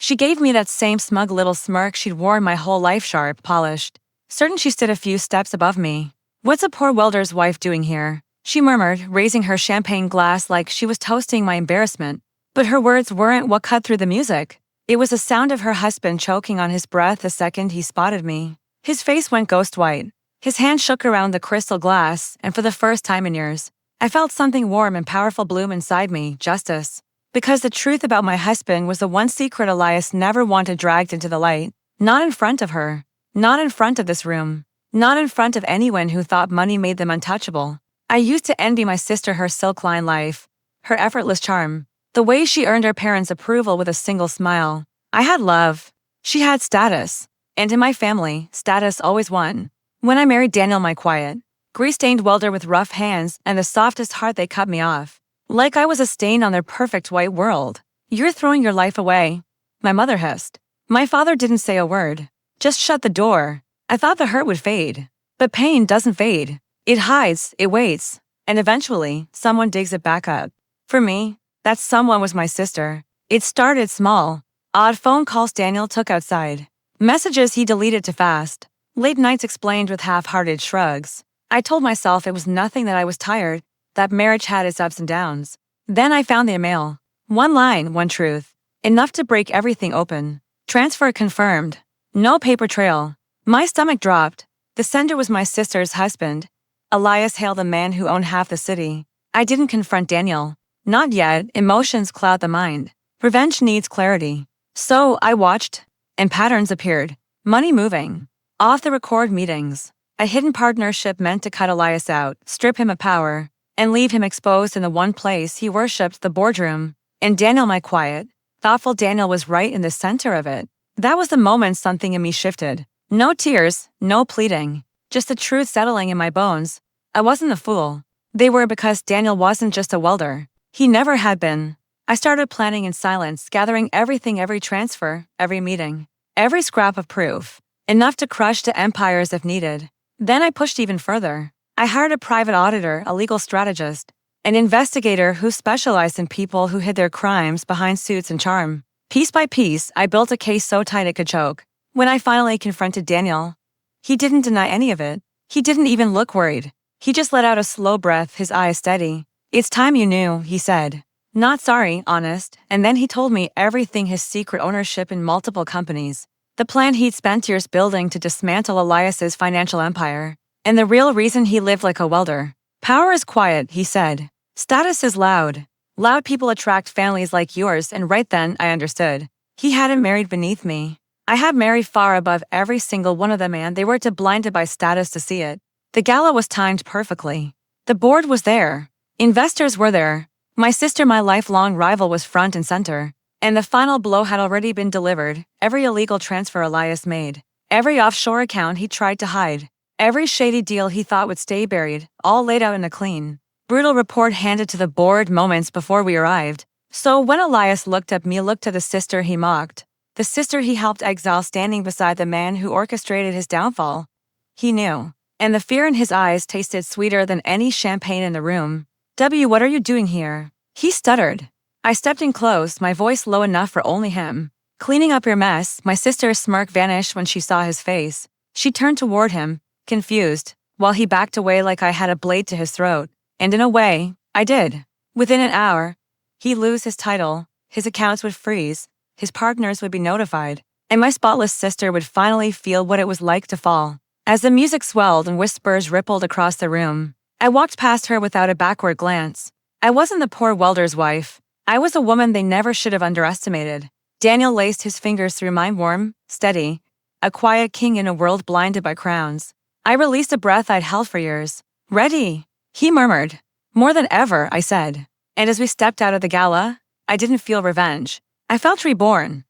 She gave me that same smug little smirk she'd worn my whole life, sharp, polished. Certain she stood a few steps above me. "What's a poor welder's wife doing here?" she murmured, raising her champagne glass like she was toasting my embarrassment. But her words weren't what cut through the music. It was the sound of her husband choking on his breath the second he spotted me. His face went ghost white. His hand shook around the crystal glass, and for the first time in years, I felt something warm and powerful bloom inside me, justice. Because the truth about my husband was the one secret Elias never wanted dragged into the light. Not in front of her. Not in front of this room. Not in front of anyone who thought money made them untouchable. I used to envy my sister her silk-lined life, her effortless charm, the way she earned her parents' approval with a single smile. I had love. She had status. And in my family, status always won. When I married Daniel, my quiet, grease-stained welder with rough hands and the softest heart, they cut me off. Like I was a stain on their perfect white world. "You're throwing your life away," my mother hissed. My father didn't say a word. Just shut the door. I thought the hurt would fade. But pain doesn't fade. It hides, it waits, and eventually, someone digs it back up. For me, that someone was my sister. It started small. Odd phone calls Daniel took outside. Messages he deleted too fast. Late nights explained with half-hearted shrugs. I told myself it was nothing, that I was tired, that marriage had its ups and downs. Then I found the email. One line, one truth. Enough to break everything open. Transfer confirmed. No paper trail. My stomach dropped. The sender was my sister's husband. Elias hailed the man who owned half the city. I didn't confront Daniel. Not yet. Emotions cloud the mind. Revenge needs clarity. So I watched, and patterns appeared. Money moving. Off the record meetings. A hidden partnership meant to cut Elias out, strip him of power, and leave him exposed in the one place he worshipped, the boardroom. And Daniel, my quiet, thoughtful Daniel, was right in the center of it. That was the moment something in me shifted. No tears, no pleading. Just the truth settling in my bones. I wasn't a fool. They were, because Daniel wasn't just a welder. He never had been. I started planning in silence, gathering everything, every transfer, every meeting, every scrap of proof. Enough to crush the empires if needed. Then I pushed even further. I hired a private auditor, a legal strategist, an investigator who specialized in people who hid their crimes behind suits and charm. Piece by piece, I built a case so tight it could choke. When I finally confronted Daniel, he didn't deny any of it. He didn't even look worried. He just let out a slow breath, his eyes steady. "It's time you knew," he said. Not sorry, honest. And then he told me everything, his secret ownership in multiple companies, the plan he'd spent years building to dismantle Elias's financial empire, and the real reason he lived like a welder. "Power is quiet," he said. "Status is loud. Loud people attract families like yours," and right then I understood. He hadn't married beneath me. I had married far above every single one of them, and they were too blinded by status to see it. The gala was timed perfectly. The board was there. Investors were there. My sister, my lifelong rival, was front and center. And the final blow had already been delivered. Every illegal transfer Elias made. Every offshore account he tried to hide. Every shady deal he thought would stay buried, all laid out in a clean, brutal report handed to the board moments before we arrived. So when Elias looked at me, looked at the sister he mocked, the sister he helped exile, standing beside the man who orchestrated his downfall, he knew. And the fear in his eyes tasted sweeter than any champagne in the room. "W, what are you doing here?" he stuttered. I stepped in close, my voice low enough for only him. "Cleaning up your mess." My sister's smirk vanished when she saw his face. She turned toward him, confused, while he backed away like I had a blade to his throat. And in a way, I did. Within an hour, he'd lose his title, his accounts would freeze, his partners would be notified, and my spotless sister would finally feel what it was like to fall. As the music swelled and whispers rippled across the room, I walked past her without a backward glance. I wasn't the poor welder's wife. I was a woman they never should have underestimated. Daniel laced his fingers through mine, warm, steady, a quiet king in a world blinded by crowns. I released a breath I'd held for years. "Ready?" he murmured. "More than ever," I said. And as we stepped out of the gala, I didn't feel revenge. I felt reborn.